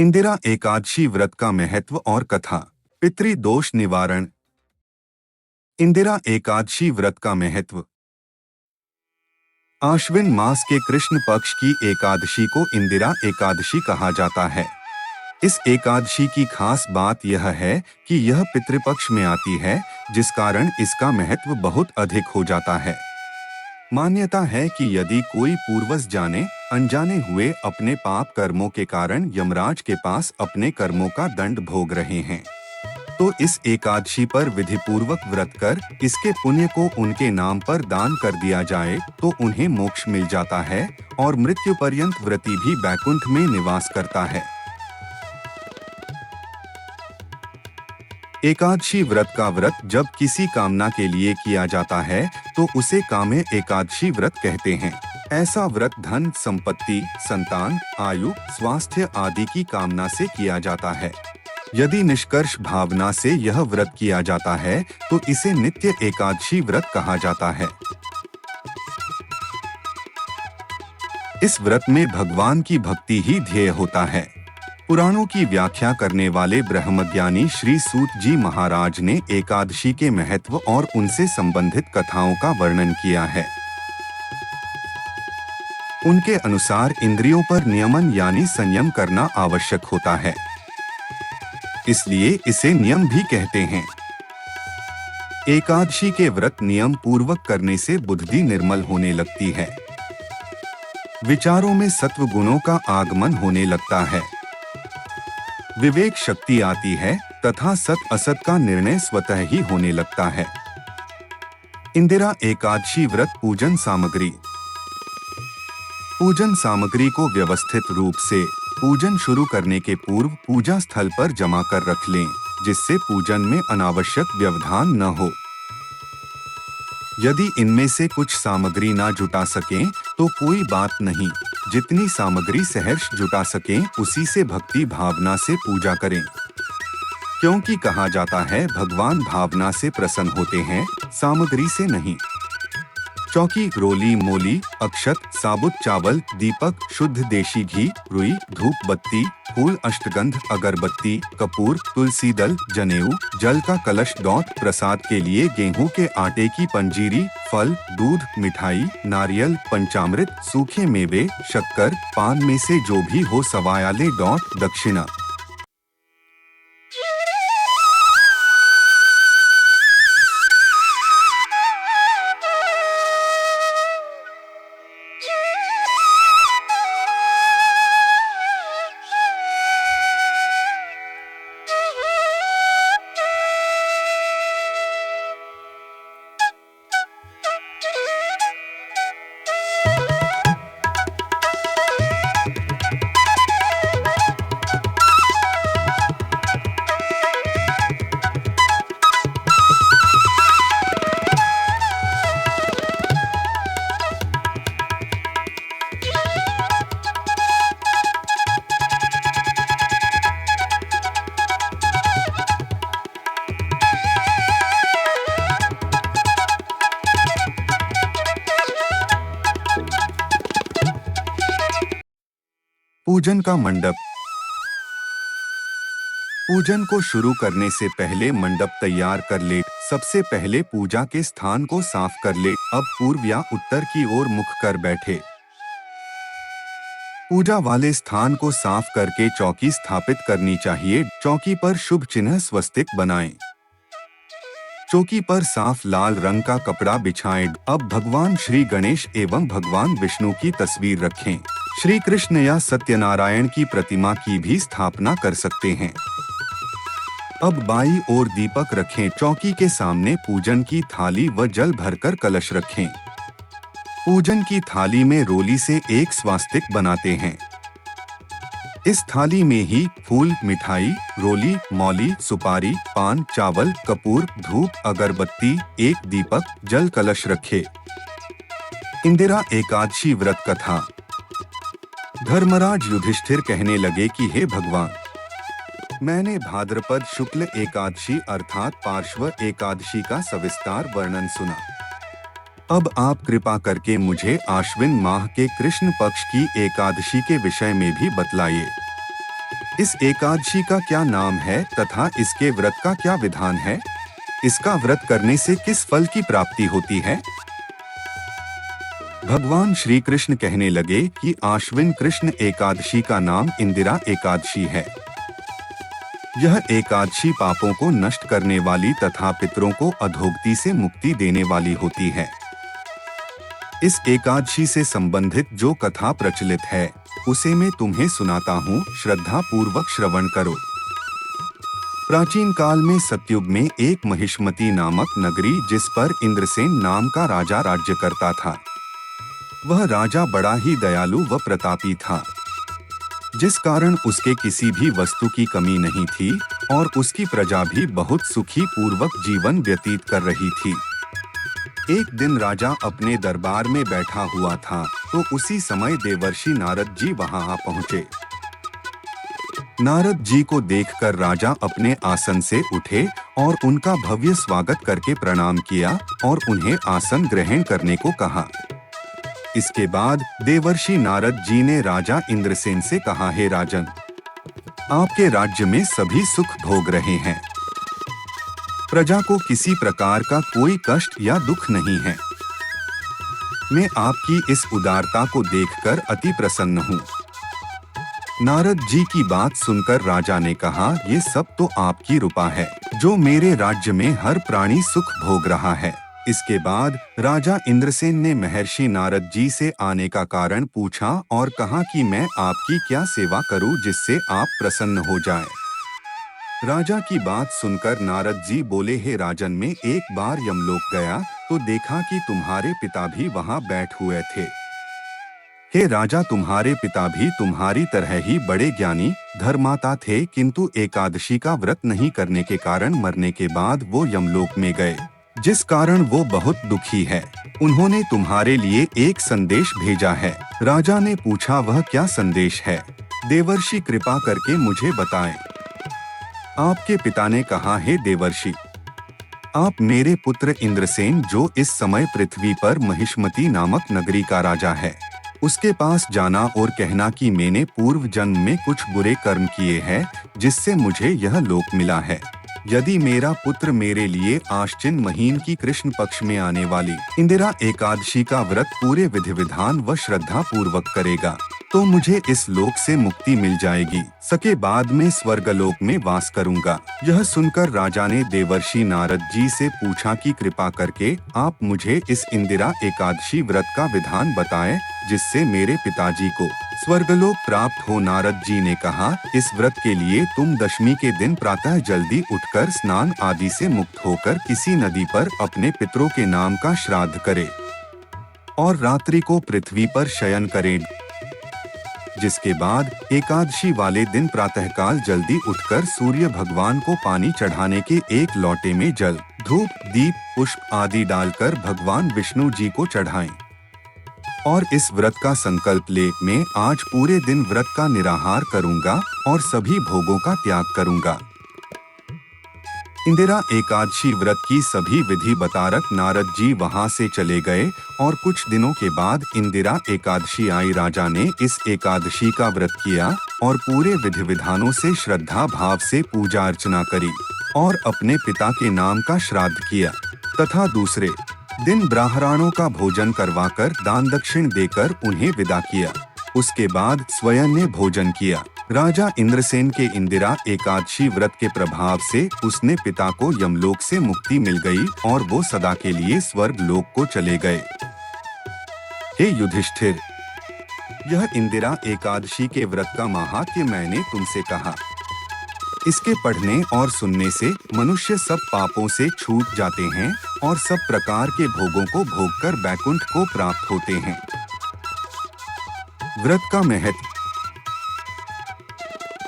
इंदिरा एकादशी व्रत का महत्व और कथा। पितृदोष निवारण। इंदिरा एकादशी व्रत का महत्व। आश्विन मास के कृष्ण पक्ष की एकादशी को इंदिरा एकादशी कहा जाता है। इस एकादशी की खास बात यह है कि यह पितृपक्ष में आती है, जिस कारण इसका महत्व बहुत अधिक हो जाता है। मान्यता है कि यदि कोई पूर्वज जाने अनजाने हुए अपने पाप कर्मों के कारण यमराज के पास अपने कर्मों का दंड भोग रहे हैं, तो इस एकादशी पर विधिपूर्वक व्रत कर इसके पुण्य को उनके नाम पर दान कर दिया जाए तो उन्हें मोक्ष मिल जाता है और मृत्यु पर्यंत व्रती भी बैकुंठ में निवास करता है। एकादशी व्रत का व्रत जब किसी कामना के लिए किया जाता है तो उसे कामे एकादशी व्रत कहते हैं। ऐसा व्रत धन, संपत्ति, संतान, आयु, स्वास्थ्य आदि की कामना से किया जाता है। यदि निष्कर्ष भावना से यह व्रत किया जाता है तो इसे नित्य एकादशी व्रत कहा जाता है। इस व्रत में भगवान की भक्ति ही ध्येय होता है। पुराणों की व्याख्या करने वाले ब्रह्मज्ञानी श्री सूत जी महाराज ने एकादशी के महत्व और उनसे संबंधित कथाओं का वर्णन किया है। उनके अनुसार इंद्रियों पर नियमन यानी संयम करना आवश्यक होता है, इसलिए इसे नियम भी कहते हैं। एकादशी के व्रत नियम पूर्वक करने से बुद्धि निर्मल होने लगती है, विचारों में सत्व गुणों का आगमन होने लगता है, विवेक शक्ति आती है तथा सत असत का निर्णय स्वतः ही होने लगता है। इंदिरा एकादशी व्रत पूजन सामग्री। पूजन सामग्री को व्यवस्थित रूप से पूजन शुरू करने के पूर्व पूजा स्थल पर जमा कर रख लें, जिससे पूजन में अनावश्यक व्यवधान न हो। यदि इनमें से कुछ सामग्री ना जुटा सकें तो कोई बात नहीं, जितनी सामग्री सहर्ष जुटा सकें उसी से भक्ति भावना से पूजा करें, क्योंकि कहा जाता है भगवान भावना से प्रसन्न होते हैं, सामग्री से नहीं। चौकी, रोली, मोली, अक्षत, साबुत चावल, दीपक, शुद्ध देशी घी, रुई, धूप बत्ती, फूल, अष्टगंध, अगरबत्ती, कपूर, तुलसी दल, जनेऊ, जल का कलश, दौत, प्रसाद के लिए गेहूं के आटे की पंजीरी, फल, दूध, मिठाई, नारियल, पंचामृत, सूखे मेवे, शक्कर, पान में से जो भी हो सवायाले, दौत, दक्षिणा। पूजन का मंडप। पूजन को शुरू करने से पहले मंडप तैयार कर ले। सबसे पहले पूजा के स्थान को साफ कर ले। अब पूर्व या उत्तर की ओर मुख कर बैठे। पूजा वाले स्थान को साफ करके चौकी स्थापित करनी चाहिए। चौकी पर शुभ चिन्ह स्वस्तिक बनाएं। चौकी पर साफ लाल रंग का कपड़ा बिछाएं। अब भगवान श्री गणेश एवं भगवान विष्णु की तस्वीर रखें। श्री कृष्ण या सत्यनारायण की प्रतिमा की भी स्थापना कर सकते हैं। अब बाईं ओर दीपक रखें। चौकी के सामने पूजन की थाली व जल भरकर कलश रखें। पूजन की थाली में रोली से एक स्वास्तिक बनाते हैं। इस थाली में ही फूल, मिठाई, रोली, मौली, सुपारी, पान, चावल, कपूर, धूप, अगरबत्ती, एक दीपक, जल कलश रखे। इंदिरा एकादशी व्रत कथा। धर्मराज युधिष्ठिर कहने लगे कि हे भगवान, मैंने भाद्रपद शुक्ल एकादशी अर्थात पार्श्व एकादशी का सविस्तार वर्णन सुना। अब आप कृपा करके मुझे आश्विन माह के कृष्ण पक्ष की एकादशी के विषय में भी बतलाइए। इस एकादशी का क्या नाम है तथा इसके व्रत का क्या विधान है? इसका व्रत करने से किस फल की प्राप्ति होती है? भगवान श्री कृष्ण कहने लगे कि आश्विन कृष्ण एकादशी का नाम इंदिरा एकादशी है। यह एकादशी पापों को नष्ट करने वाली तथा पितरों को अधोगति से मुक्ति देने वाली होती है। इस एकादशी से संबंधित जो कथा प्रचलित है उसे मैं तुम्हें सुनाता हूँ, श्रद्धा पूर्वक श्रवण करो। प्राचीन काल में सतयुग में एक महिष्मती नामक नगरी जिस पर इंद्रसेन नाम का राजा राज्य करता था। वह राजा बड़ा ही दयालु व प्रतापी था, जिस कारण उसके किसी भी वस्तु की कमी नहीं थी और उसकी प्रजा भी बहुत सुखी पूर्वक जीवन व्यतीत कर रही थी। एक दिन राजा अपने दरबार में बैठा हुआ था तो उसी समय देवर्षि नारद जी वहां आ पहुंचे। नारद जी को देखकर राजा अपने आसन से उठे और उनका भव्य स्वागत करके प्रणाम किया और उन्हें आसन ग्रहण करने को कहा। इसके बाद देवर्षि नारद जी ने राजा इंद्रसेन से कहा, हे राजन, आपके राज्य में सभी सुख भोग रहे हैं। प्रजा को किसी प्रकार का कोई कष्ट या दुख नहीं है। मैं आपकी इस उदारता को देखकर अति प्रसन्न हूँ। नारद जी की बात सुनकर राजा ने कहा, ये सब तो आपकी कृपा है जो मेरे राज्य में हर प्राणी सुख भोग रहा है। इसके बाद राजा इंद्रसेन ने महर्षि नारद जी से आने का कारण पूछा और कहा कि मैं आपकी क्या सेवा करूं जिससे आप प्रसन्न हो जाएं। राजा की बात सुनकर नारद जी बोले, हे राजन, मैं एक बार यमलोक गया तो देखा कि तुम्हारे पिता भी वहां बैठ हुए थे। हे राजा, तुम्हारे पिता भी तुम्हारी तरह ही बड़े ज्ञानी धर्माता थे, किंतु एकादशी का व्रत नहीं करने के कारण मरने के बाद वो यमलोक में गए, जिस कारण वो बहुत दुखी है। उन्होंने तुम्हारे लिए एक संदेश भेजा है। राजा ने पूछा, वह क्या संदेश है? देवर्षि कृपा करके मुझे बताएं। आपके पिता ने कहा, हे देवर्षि, आप मेरे पुत्र इंद्रसेन, जो इस समय पृथ्वी पर महिष्मती नामक नगरी का राजा है, उसके पास जाना और कहना कि मैंने पूर्व जन्म में कुछ बुरे कर्म किए हैं जिससे मुझे यह लोक मिला है। यदि मेरा पुत्र मेरे लिए आश्विन महीन की कृष्ण पक्ष में आने वाली इंदिरा एकादशी का व्रत पूरे विधि विधान व श्रद्धा पूर्वक करेगा तो मुझे इस लोक से मुक्ति मिल जाएगी। सके बाद में स्वर्गलोक में वास करूंगा। यह सुनकर राजा ने देवर्षि नारद जी से पूछा कि कृपा करके आप मुझे इस इंदिरा एकादशी व्रत का विधान बताएं जिससे मेरे पिताजी को स्वर्गलोक प्राप्त हो। नारद जी ने कहा, इस व्रत के लिए तुम दशमी के दिन प्रातः जल्दी उठकर स्नान आदि से मुक्त होकर किसी नदी पर अपने पितरों के नाम का श्राद्ध करे और रात्रि को पृथ्वी पर शयन करें। जिसके बाद एकादशी वाले दिन प्रातःकाल जल्दी उठकर सूर्य भगवान को पानी चढ़ाने के एक लोटे में जल, धूप, दीप, पुष्प आदि डालकर भगवान विष्णु जी को चढ़ाएं। और इस व्रत का संकल्प ले, मैं आज पूरे दिन व्रत का निराहार करूंगा और सभी भोगों का त्याग करूंगा। इंदिरा एकादशी व्रत की सभी विधि बताकर नारद जी वहां से चले गए और कुछ दिनों के बाद इंदिरा एकादशी आई। राजा ने इस एकादशी का व्रत किया और पूरे विधि विधानों से श्रद्धा भाव से पूजा अर्चना करी और अपने पिता के नाम का श्राद्ध किया तथा दूसरे दिन ब्राह्मणों का भोजन करवाकर दान दक्षिण देकर उन्हें विदा किया। उसके बाद स्वयं ने भोजन किया। राजा इंद्रसेन के इंदिरा एकादशी व्रत के प्रभाव से उसने पिता को यमलोक से मुक्ति मिल गई और वो सदा के लिए स्वर्ग लोक को चले गए। हे युधिष्ठिर, यह इंदिरा एकादशी के व्रत का महात्म्य मैंने तुमसे कहा। इसके पढ़ने और सुनने से मनुष्य सब पापों से छूट जाते हैं और सब प्रकार के भोगों को भोगकर बैकुंठ को प्राप्त होते हैं। व्रत का महत्व।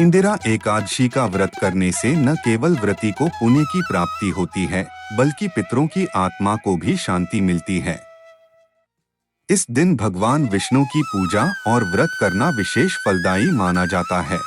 इंदिरा एकादशी का व्रत करने से न केवल व्रती को पुण्य की प्राप्ति होती है, बल्कि पितरों की आत्मा को भी शांति मिलती है। इस दिन भगवान विष्णु की पूजा और व्रत करना विशेष फलदायी माना जाता है।